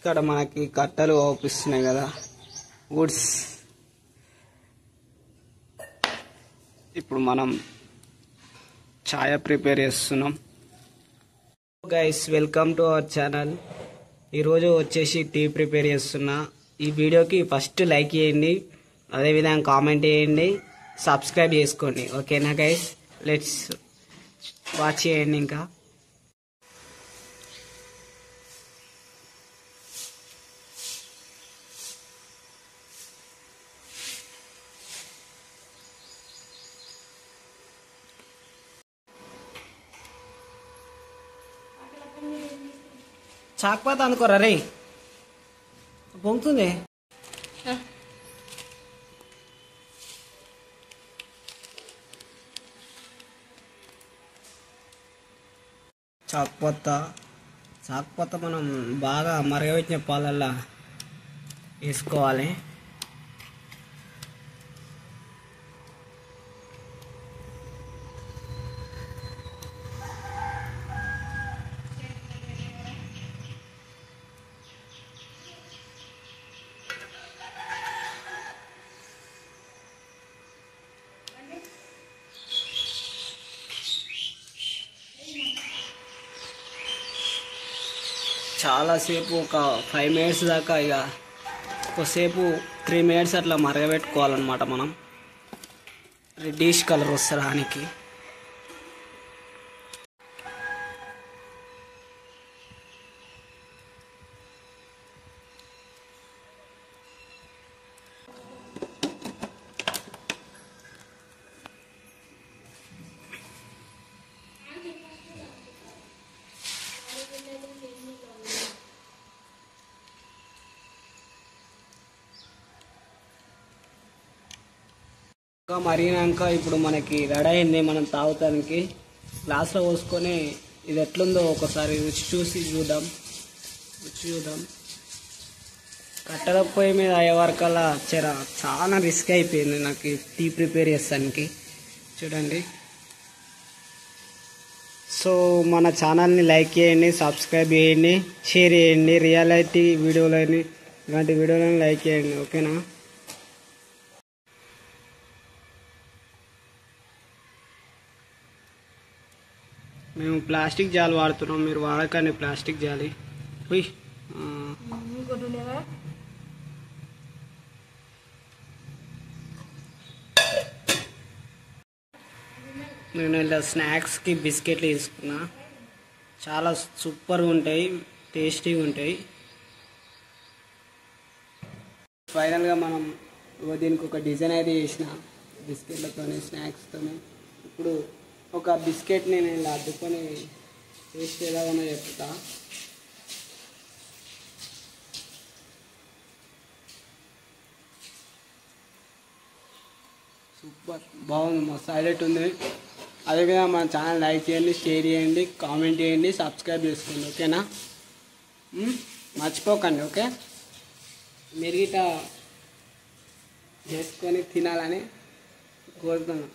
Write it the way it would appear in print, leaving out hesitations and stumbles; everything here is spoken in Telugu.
ఇక్కడ మనకి కట్టలు అవుపిస్తున్నాయి కదా, వుడ్స్. ఇప్పుడు మనం ఛాయ ప్రిపేర్ చేస్తున్నాం. Guys, welcome to our channel. ఈరోజు వచ్చేసి టీ ప్రిపేర్ చేస్తున్నా. ఈ వీడియోకి ఫస్ట్ లైక్ చేయండి, అదేవిధంగా కామెంట్ చేయండి, సబ్స్క్రైబ్ చేసుకోండి. ఓకేనా గైస్? లెట్స్ వాచ్ చేయండి. ఇంకా చాక్పాత అనుకోరా రే, పొంగుతుంది. చాక్పత్త మనం బాగా మరగబెట్టిన పాలల్లో వేసుకోవాలి. చాలాసేపు ఒక 5 minutes దాకా, ఇక ఒకసేపు 3 minutes అట్లా మరగబెట్టుకోవాలన్నమాట. మనం రెడ్డిష్ కలర్ వస్తడానికి. మరిగినాక ఇప్పుడు మనకి రెడీ అయింది. మనం తాగుతానికి గ్లాస్లో పోసుకొని ఇది ఎట్లుందో ఒకసారి రుచి చూద్దాం. కట్టెల పొయ్యి మీద అయ్యే వరకల్లా చాలా రిస్క్ అయిపోయింది నాకు టీ ప్రిపేర్ చేస్తానికి. చూడండి. సో మన ఛానల్ని లైక్ చేయండి, సబ్స్క్రైబ్ చేయండి, షేర్ చేయండి. రియాలిటీ వీడియోలని, ఇలాంటి వీడియోలను లైక్ చేయండి. ఓకేనా? మేము ప్లాస్టిక్ జాలి వాడుతున్నాం, మీరు వాడకండి ప్లాస్టిక్ జాలి. నేను ఇలా స్నాక్స్కి బిస్కెట్లు తీసుకున్నా. చాలా సూపర్గా ఉంటాయి, టేస్టీగా ఉంటాయి. ఫైనల్గా మనం దీనికి ఒక డిజైన్ అయితే చేసిన బిస్కెట్లతో, స్నాక్స్తో. ఇప్పుడు ఒక బిస్కెట్ని నేను ఇలా అద్దుకొని టేస్ట్ ఎలాగో చెప్తా. సూపర్ బాగుంది, మస్తు హైలైట్ ఉంది. అదేవిధంగా మన ఛానల్ లైక్ చేయండి, షేర్ చేయండి, కామెంట్ చేయండి, సబ్స్క్రైబ్ చేసుకోండి. ఓకేనా? మర్చిపోకండి. ఓకే? మీరు గిట్ట చేసుకొని తినాలని కోరుతున్నాను.